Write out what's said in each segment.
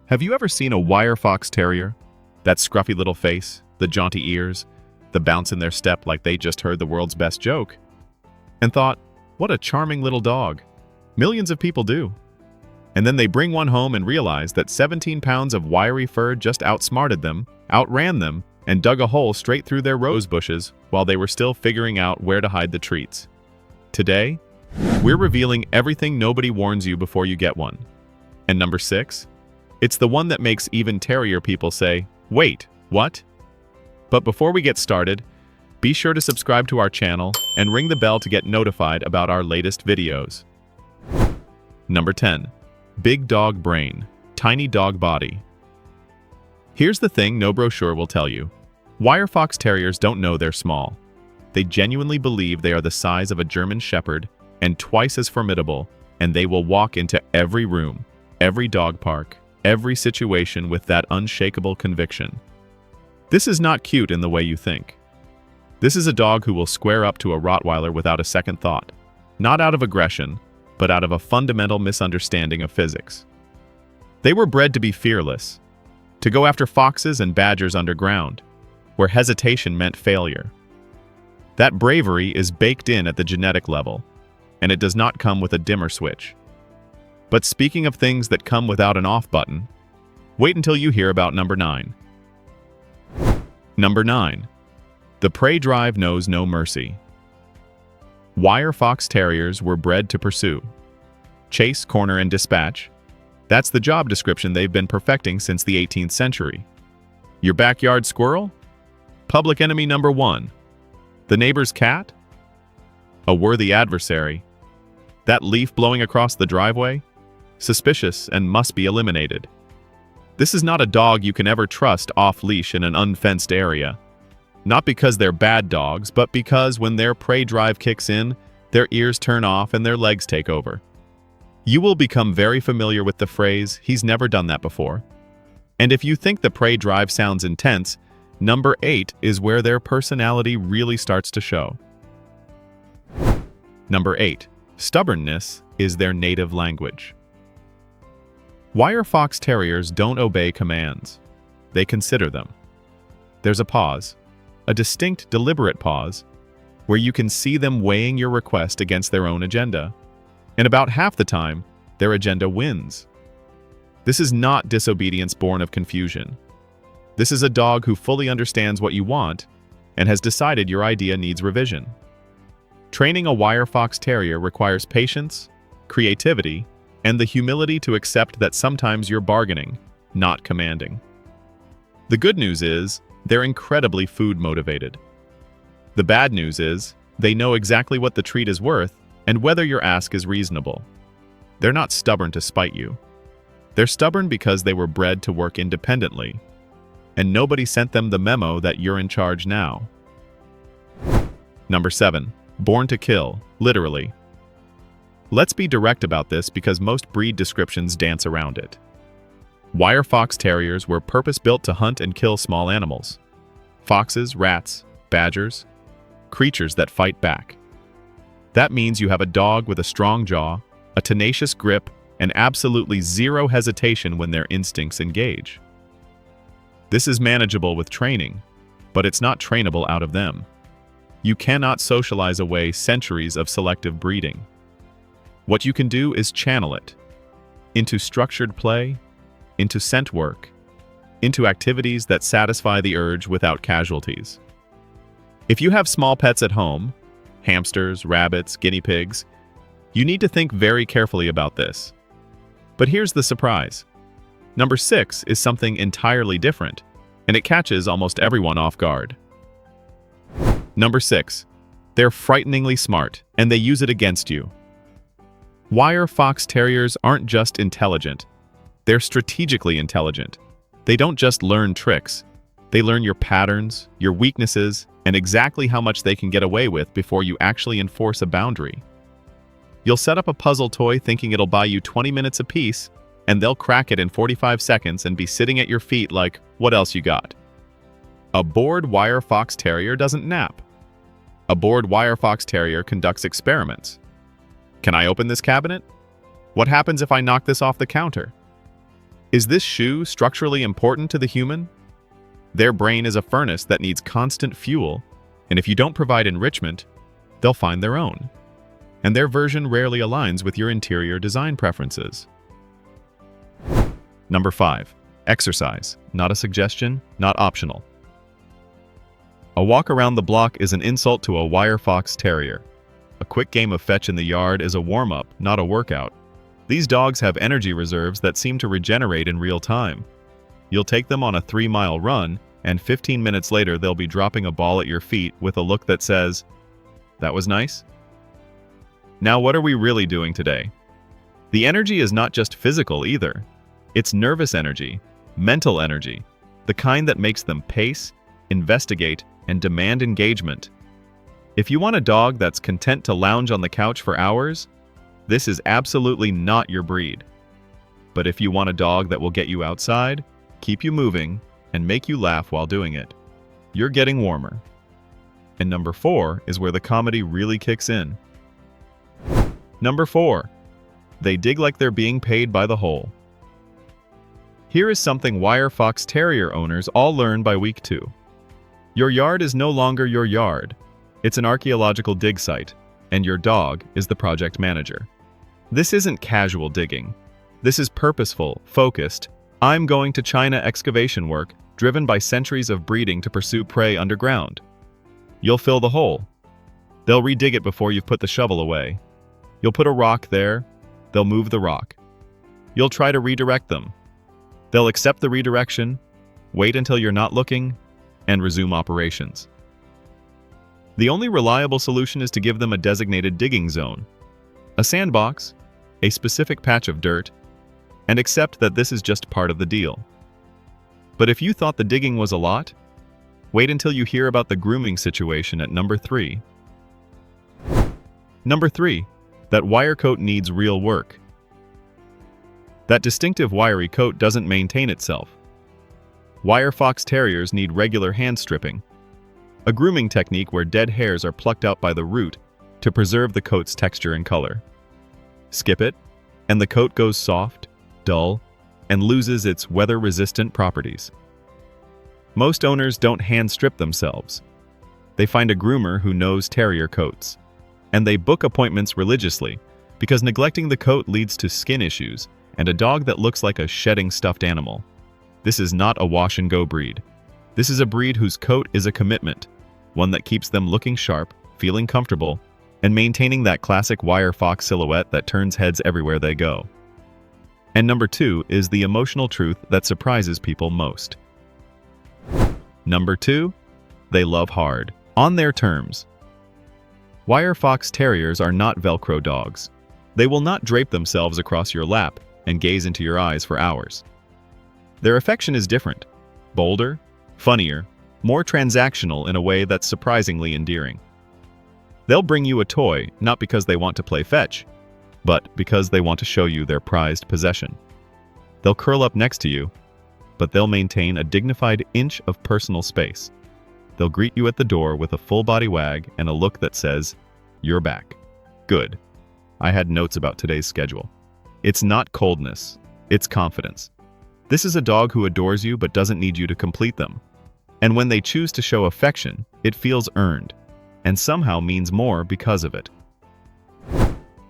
Have you ever seen a Wire Fox Terrier? That scruffy little face, the jaunty ears, the bounce in their step like they just heard the world's best joke? And thought, what a charming little dog. Millions of people do. And then they bring one home and realize that 17 pounds of wiry fur just outsmarted them, outran them, and dug a hole straight through their rose bushes while they were still figuring out where to hide the treats. Today, we're revealing everything nobody warns you before you get one. And number 6? It's the one that makes even terrier people say, "Wait, what?" But before we get started, be sure to subscribe to our channel and ring the bell to get notified about our latest videos. Number 10. Big dog brain, tiny dog body. Here's the thing no brochure will tell you. Wire Fox Terriers don't know they're small. They genuinely believe they are the size of a German Shepherd and twice as formidable, and they will walk into every room, every dog park, every situation with that unshakable conviction. This is not cute in the way you think. This is a dog who will square up to a Rottweiler without a second thought, not out of aggression, but out of a fundamental misunderstanding of physics. They were bred to be fearless, to go after foxes and badgers underground, where hesitation meant failure. That bravery is baked in at the genetic level, and it does not come with a dimmer switch. But speaking of things that come without an off button, wait until you hear about number 9. Number 9. The prey drive knows no mercy. Wire Fox Terriers were bred to pursue. Chase, corner, and dispatch. That's the job description they've been perfecting since the 18th century. Your backyard squirrel? Public enemy number 1. The neighbor's cat? A worthy adversary. That leaf blowing across the driveway? Suspicious and must be eliminated. This is not a dog you can ever trust off-leash in an unfenced area. Not because they're bad dogs, but because when their prey drive kicks in, their ears turn off and their legs take over. You will become very familiar with the phrase, "He's never done that before." And if you think the prey drive sounds intense, number 8 is where their personality really starts to show. Number 8. Stubbornness is their native language. Wire Fox Terriers don't obey commands. They consider them. There's a pause, a distinct, deliberate pause, where you can see them weighing your request against their own agenda. And about half the time, their agenda wins. This is not disobedience born of confusion. This is a dog who fully understands what you want and has decided your idea needs revision. Training a Wire Fox Terrier requires patience, creativity, and the humility to accept that sometimes you're bargaining, not commanding. The good news is, they're incredibly food motivated. The bad news is, they know exactly what the treat is worth and whether your ask is reasonable. They're not stubborn to spite you. They're stubborn because they were bred to work independently, and nobody sent them the memo that you're in charge now. Number 7. Born to kill, literally. Let's be direct about this because most breed descriptions dance around it. Wire Fox Terriers were purpose-built to hunt and kill small animals. Foxes, rats, badgers, creatures that fight back. That means you have a dog with a strong jaw, a tenacious grip, and absolutely zero hesitation when their instincts engage. This is manageable with training, but it's not trainable out of them. You cannot socialize away centuries of selective breeding. What you can do is channel it into structured play, into scent work, into activities that satisfy the urge without casualties. If you have small pets at home, hamsters, rabbits, guinea pigs, you need to think very carefully about this. But here's the surprise. Number 6 is something entirely different, and it catches almost everyone off guard. Number 6. They're frighteningly smart, and they use it against you. Wire Fox Terriers aren't just intelligent. They're strategically intelligent. They don't just learn tricks. They learn your patterns, your weaknesses, and exactly how much they can get away with before you actually enforce a boundary. You'll set up a puzzle toy thinking it'll buy you 20 minutes apiece, and they'll crack it in 45 seconds and be sitting at your feet like, "What else you got?" A bored Wire Fox Terrier doesn't nap. A bored Wire Fox Terrier conducts experiments. Can I open this cabinet? What happens if I knock this off the counter? Is this shoe structurally important to the human? Their brain is a furnace that needs constant fuel, and if you don't provide enrichment, they'll find their own. And their version rarely aligns with your interior design preferences. Number 5. Exercise. Not a suggestion, not optional. A walk around the block is an insult to a Wire Fox Terrier. A quick game of fetch in the yard is a warm-up, not a workout. These dogs have energy reserves that seem to regenerate in real time. You'll take them on a 3-mile run, and 15 minutes later they'll be dropping a ball at your feet with a look that says, "That was nice?" Now, what are we really doing today? The energy is not just physical either. It's nervous energy, mental energy, the kind that makes them pace, investigate, and demand engagement. If you want a dog that's content to lounge on the couch for hours, this is absolutely not your breed. But if you want a dog that will get you outside, keep you moving, and make you laugh while doing it, you're getting warmer. And number 4 is where the comedy really kicks in. Number 4. They dig like they're being paid by the hole. Here is something Wire Fox Terrier owners all learn by week 2. Your yard is no longer your yard. It's an archaeological dig site, and your dog is the project manager. This isn't casual digging. This is purposeful, focused, I'm going to China excavation work driven by centuries of breeding to pursue prey underground. You'll fill the hole. They'll redig it before you've put the shovel away. You'll put a rock there. They'll move the rock. You'll try to redirect them. They'll accept the redirection, wait until you're not looking, and resume operations. The only reliable solution is to give them a designated digging zone, a sandbox, a specific patch of dirt, and accept that this is just part of the deal. But if you thought the digging was a lot, wait until you hear about the grooming situation at number 3. Number 3. That wire coat needs real work. That distinctive wiry coat doesn't maintain itself. Wire Fox Terriers need regular hand stripping, a grooming technique where dead hairs are plucked out by the root to preserve the coat's texture and color. Skip it, and the coat goes soft, dull, and loses its weather-resistant properties. Most owners don't hand strip themselves. They find a groomer who knows terrier coats, and they book appointments religiously because neglecting the coat leads to skin issues and a dog that looks like a shedding stuffed animal. This is not a wash-and-go breed. This is a breed whose coat is a commitment, one that keeps them looking sharp, feeling comfortable, and maintaining that classic wire fox silhouette that turns heads everywhere they go. And number 2 is the emotional truth that surprises people most. Number 2, they love hard, on their terms. Wire Fox Terriers are not Velcro dogs. They will not drape themselves across your lap and gaze into your eyes for hours. Their affection is different, bolder, funnier, more transactional in a way that's surprisingly endearing. They'll bring you a toy not because they want to play fetch, but because they want to show you their prized possession. They'll curl up next to you, but they'll maintain a dignified inch of personal space. They'll greet you at the door with a full-body wag and a look that says, "You're back. Good. I had notes about today's schedule." It's not coldness, it's confidence. This is a dog who adores you but doesn't need you to complete them. And when they choose to show affection, it feels earned, and somehow means more because of it.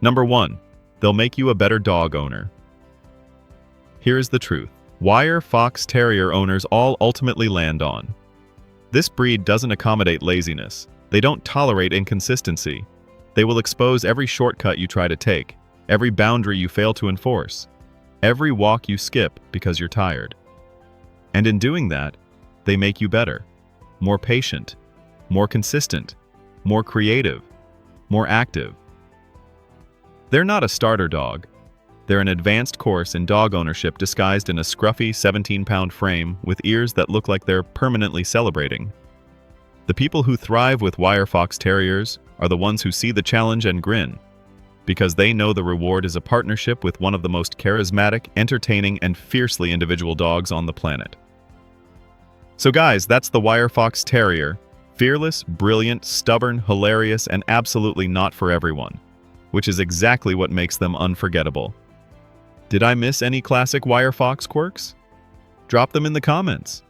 Number 1, they'll make you a better dog owner. Here's the truth. Wire Fox Terrier owners all ultimately land on: this breed doesn't accommodate laziness. They don't tolerate inconsistency. They will expose every shortcut you try to take, every boundary you fail to enforce, every walk you skip because you're tired. And in doing that, they make you better, more patient, more consistent, more creative, more active. They're not a starter dog. They're an advanced course in dog ownership disguised in a scruffy 17-pound frame with ears that look like they're permanently celebrating. The people who thrive with Wire Fox Terriers are the ones who see the challenge and grin, because they know the reward is a partnership with one of the most charismatic, entertaining, and fiercely individual dogs on the planet. So guys, that's the Wire Fox Terrier. Fearless, brilliant, stubborn, hilarious, and absolutely not for everyone, which is exactly what makes them unforgettable. Did I miss any classic Wire Fox quirks? Drop them in the comments.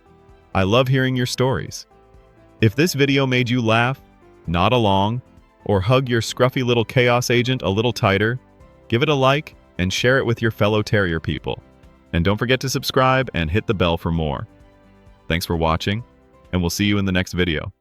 I love hearing your stories. If this video made you laugh, nod along, or hug your scruffy little chaos agent a little tighter, give it a like and share it with your fellow terrier people. And don't forget to subscribe and hit the bell for more. Thanks for watching, and we'll see you in the next video.